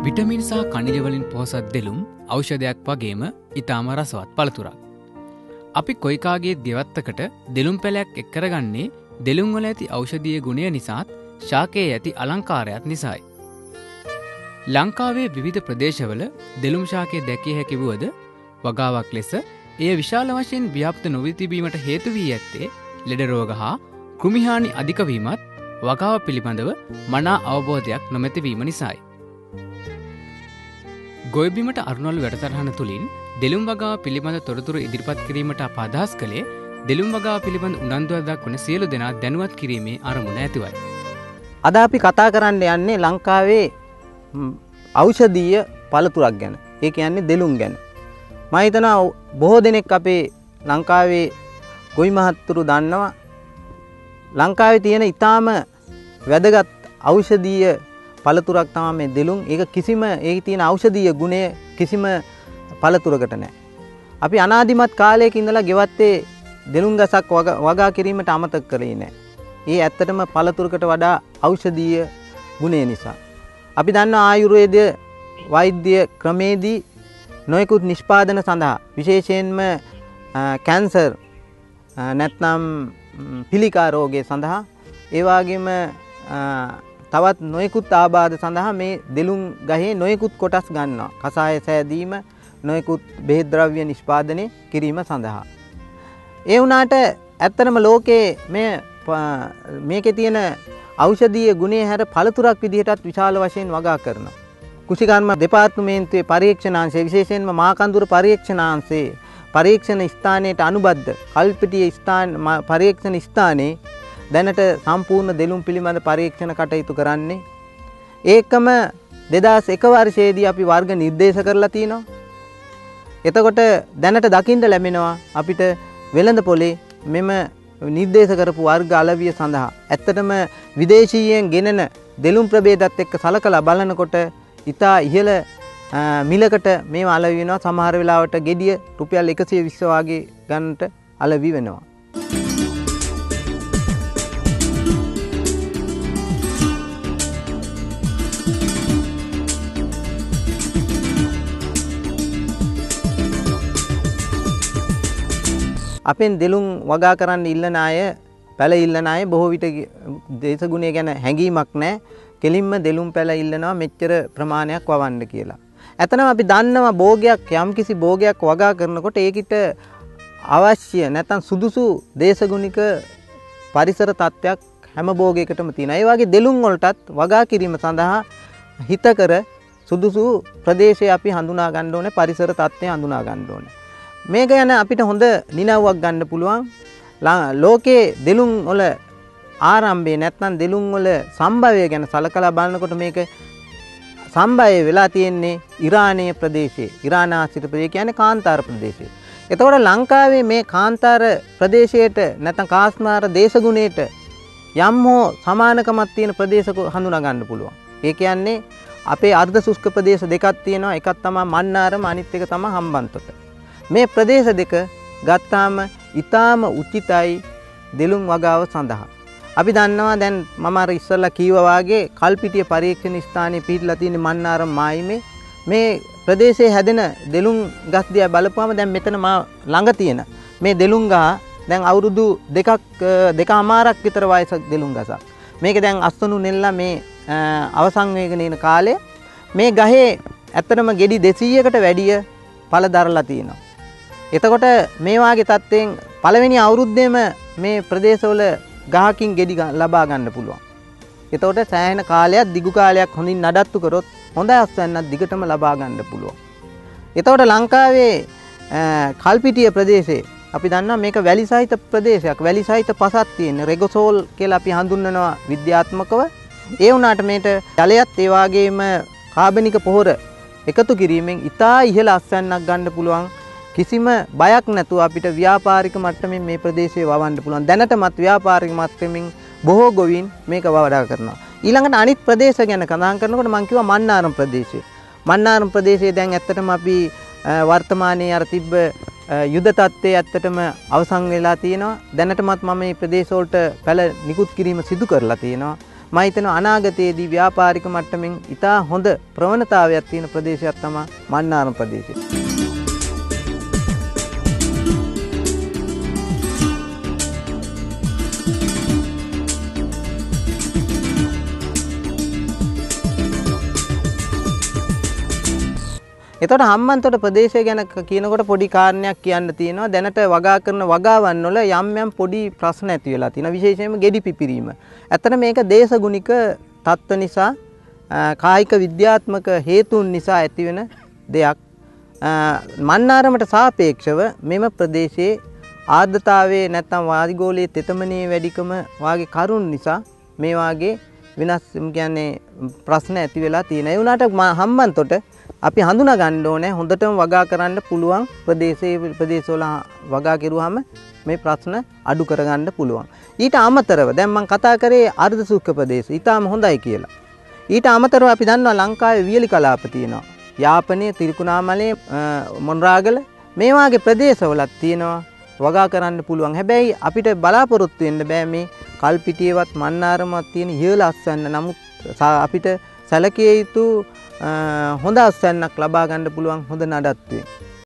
Vitamin සහ කනිජ වලින් පොහොසත් දෙලුම් ඖෂධයක් වගේම ඊටාම රසවත් පළතුරක්. අපි කොයි කාගේත් ගෙවත්තකට දෙලුම් පැලයක් එක් කරගන්නේ දෙලුම් වල ඇති ඖෂධීය ගුණය නිසාත් ශාකයේ ඇති අලංකාරයත් නිසායි. ලංකාවේ විවිධ ප්‍රදේශවල දෙලුම් ශාකයේ දැකිය හැකි වුවද වගාවක් ලෙස එය විශාල වශයෙන් ව්‍යාප්ත නොවී තිබීමට හේතු වී ඇත්තේ ලෙඩ රෝග හා කෘමිහානි අධික වීමත් වගාව පිළිබඳව මනා අවබෝධයක් නොමැති වීම නිසායි. ගොයබිමට අරුණළු වැඩසටහන තුළින් දෙලුම් වගාව පිළිබඳ තොරතුරු ඉදිරිපත් කිරීමට අප අදහස් කළේ දෙලුම් වගාව පිළිබඳ උනන්දුවක් දක්වන සියලු දෙනා දැනුවත් කිරීමේ අරමුණ ඇතිවයි. අද අපි කතා කරන්න යන්නේ ලංකාවේ ඖෂධීය පළතුරක් ගැන. ඒ කියන්නේ දෙලුම් ගැන. මම හිතනවා බොහෝ දෙනෙක් අපේ ලංකාවේ ගොවි මහත්තුරු දන්නවා ලංකාවේ තියෙන ඊටාම වැදගත් ඖෂධීය පළතුරක් තමයි මේ දෙලුම්. ඒක කිසිම ඒකේ තියෙන ඖෂධීය ගුණය කිසිම පළතුරකට නැහැ. අපි අනාදිමත් කාලයක ඉඳලා ගෙවත්තේ දෙලුම් ගසක් වගා කිරීමට අමතක කරේ නැහැ. ඒ ඇත්තටම පළතුරකට වඩා ඖෂධීය ගුණය නිසා. අපි දන්නවා ආයුර්වේද වෛද්‍ය ක්‍රමේදී නොයෙකුත් නිෂ්පාදන සඳහා විශේෂයෙන්ම කැන්සර් නැත්නම් පිළිකා රෝගය සඳහා ඒ වගේම තවත් නොයෙකුත් ආබාධ සඳහා මේ දෙලුම් ගහේ නොයෙකුත් කොටස් ගන්නවා. කසාය සෑදීම නොයෙකුත් බෙහෙත් ද්‍රව්‍ය නිෂ්පාදනය කිරීම සඳහා. ඒ වුණාට ඇත්තටම ලෝකයේ මේකේ තියෙන ඖෂධීය ගුණය හැර පළතුරක් විදිහටත් විශාල වශයෙන් වගා කරනවා. කුෂිකර්ම දෙපාර්තමේන්තුවේ පරීක්ෂණාංශය විශේෂයෙන්ම මාකන්දුර පරීක්ෂණාංශයේ පරීක්ෂණ ස්ථානයට අනුබද්ධ කල්පිටිය පරීක්ෂණ ස්ථානයේ දැනට සම්පූර්ණ දෙලුම් පිළිබඳ පරීක්ෂණ කටයුතු කරන්නේ. ඒකම 2001 වර්ෂයේදී අපි වර්ග නිර්දේශ කරලා තිනවා. එතකොට දැනට දකින්න ලැබෙනවා අපිට වෙළඳ පොලේ මෙම නිර්දේශ කරපු වර්ග අලවිය සඳහා ඇත්තටම විදේශීයෙන් ගෙනෙන දෙලුම් ප්‍රභේදات එක්ක සලකලා බලනකොට ඉතා ඉහළ මිලකට මේව අලවි වෙනවා. සමහර වෙලාවට ගෙඩිය රුපියල් 120 වගේ ගන්නට අලවි වෙනවා. අපෙන් දෙලුම් වගා කරන්න ඉල්ලන අය පැල ඉල්ලන අය බොහෝ විට දේශගුණය ගැන හැඟීමක් නැහැ. කෙලින්ම දෙලුම් පැල ඉල්ලනවා මෙච්චර ප්‍රමාණයක් වවන්න කියලා. ඇතනම් අපි දන්නවා භෝගයක් යම්කිසි භෝගයක් වගා කරනකොට ඒකිට අවශ්‍ය නැත්නම් සුදුසු දේශගුණික පරිසර තත්ත්වයක් හැම භෝගයකටම තියෙනවා. ඒ වගේ දෙලුම් වලටත් වගා කිරීම සඳහා හිතකර සුදුසු ප්‍රදේශය අපි හඳුනා ගන්න ඕනේ, පරිසර තත්ත්වය හඳුනා ගන්න ඕනේ. මේක ගැන අපිට හොඳ නිනව්වක් ගන්න පුළුවන්. ලෝකයේ දෙලුම් වල ආරම්භය නැත්නම් දෙලුම් වල සම්භවය ගැන සලකලා බලනකොට මේක සම්භවය වෙලා තියෙන්නේ ඉරානයේ ප්‍රදේශයේ. ඉරාන ආශ්‍රිත ප්‍රදේශය කියන්නේ කාන්තාර ප්‍රදේශය. එතකොට ලංකාවේ මේ කාන්තාර ප්‍රදේශයට නැත්නම් කාස්මාර දේශගුණයට යම් හෝ සමානකමක් තියෙන ප්‍රදේශ හඳුනා ගන්න පුළුවන්. ඒ කියන්නේ අපේ අර්ධ ශුෂ්ක ප්‍රදේශ දෙකක් තියෙනවා. එකක් තමයි මන්නාරම, අනිත් එක තමයි හම්බන්තොට. මේ ප්‍රදේශ දෙක ගත්තාම ඊටාම උචිතයි දෙලුම් වගාව සඳහා. අපි දන්නවා දැන් මම අර ඉස්සෙල්ලා කීවා වාගේ කල්පිටිය පරීක්ෂණ ස්ථානයේ පිහිටලා තියෙන මන්නාරම් මායිමේ මේ ප්‍රදේශයේ හැදෙන දෙලුම් ගස් දිහා බලපුවම දැන් මෙතන මා ළඟ තියෙන මේ දෙලුම් ගහ දැන් අවුරුදු දෙකමාරක් විතර වයසක දෙලුම් ගසක්. මේක දැන් අස්වනු නෙල්ලා මේ අවසන් වෙගෙන යන කාලේ මේ ගහේ ඇත්තටම ගෙඩි 200කට වැඩිය පළ දරලා තියෙනවා. එතකොට මේ වාගේ තත්ත්වයෙන් පළවෙනි අවුරුද්දේම මේ ප්‍රදේශවල ගහකින් ගෙඩි ලබා ගන්න පුළුවන්. එතකොට සෑහෙන කාලයක් දිගු කාලයක් හොඳින් නඩත්තු කරොත් හොඳ අස්වැන්නක් දිගටම ලබා ගන්න පුළුවන්. එතකොට ලංකාවේ කල්පිටිය ප්‍රදේශයේ අපි දන්නවා මේක වැලි සහිත ප්‍රදේශයක්. වැලි සහිත පසක් තියෙන රෙගොසෝල් කියලා අපි හඳුන්වනවා විද්‍යාත්මකව. ඒ වුණාට මේට ජලයත් ඒ වගේම කාබනික පොහොර එකතු කිරීමෙන් ඉතා ඉහළ අස්වැන්නක් ගන්න පුළුවන්. කිසිම බයක් නැතුව අපිට ව්‍යාපාරික මට්ටමින් මේ ප්‍රදේශයේ වවන්න පුළුවන්. දැනටමත් ව්‍යාපාරික මට්ටමින් බොහෝ ගොවීන් මේක වඩා කරනවා. ඊළඟට අනිත් ප්‍රදේශ ගැන කතා කරනකොට මම කිව්වා මන්නාරම් ප්‍රදේශය. මන්නාරම් ප්‍රදේශයේ දැන් ඇත්තටම අපි වර්තමානයේ අර තිබ්බ යුද තත්ත්වයේ ඇත්තටම අවසන් වෙලා තියෙනවා. දැනටමත් මම මේ ප්‍රදේශ වලට පැල නිකුත් කිරීම සිදු කරලා තියෙනවා. මම හිතනවා අනාගතයේදී ව්‍යාපාරික මට්ටමින් ඉතා හොඳ ප්‍රවණතාවයක් තියෙන ප්‍රදේශයක් තමයි මන්නාරම් ප්‍රදේශය. එතකොට හම්බන්තොට ප්‍රදේශය ගැන කියනකොට පොඩි කාරණයක් කියන්න තියෙනවා. දැනට වගා කරන වගාවන් වල යම් යම් පොඩි ප්‍රශ්න ඇති වෙලා තියෙනවා. විශේෂයෙන්ම ගෙඩි පිපිරීම. ඇත්තට මේක දේශගුණික තත්ත්ව නිසා කායික විද්‍යාත්මක හේතුන් නිසා ඇතිවෙන දෙයක්. මන්නාරමට සාපේක්ෂව මෙම ප්‍රදේශයේ ආර්ද්‍රතාවයේ නැත්නම් වායුගෝලයේ තෙතමනයේ වැඩිකම වාගේ කරුණු නිසා මේ වාගේ වෙනස් කියන්නේ ප්‍රශ්න ඇති වෙලා තියෙනවා. ඒ වුණාට හම්බන්තොට අපි හඳුනා ගන්න ඕනේ හොඳටම වගා කරන්න පුළුවන් ප්‍රදේශවල වගා කෙරුවාම මේ ප්‍රශ්න අඩු කරගන්න පුළුවන්. ඊට අමතරව දැන් මම කතා කරේ අර්ධ සූක්ෂම ප්‍රදේශ. ඊටාම හොඳයි කියලා. ඊට අමතරව අපි දන්නවා ලංකාවේ වියලි කලාප තියෙනවා. යාපනයේ තිරිකුණාමලේ මොන්රාගල මේ වාගේ ප්‍රදේශවලත් තියෙනවා වගා කරන්න පුළුවන්. හැබැයි අපිට බලාපොරොත්තු වෙන්න බෑ මේ කල්පිටියේවත් මන්නාරමවත් තියෙන ඉහළ අස්වැන්න. නමුත් අපිට සැලකිය යුතු හොඳ අස්වැන්නක් ලබා ගන්න පුළුවන් හොඳ නඩත්තුවේ.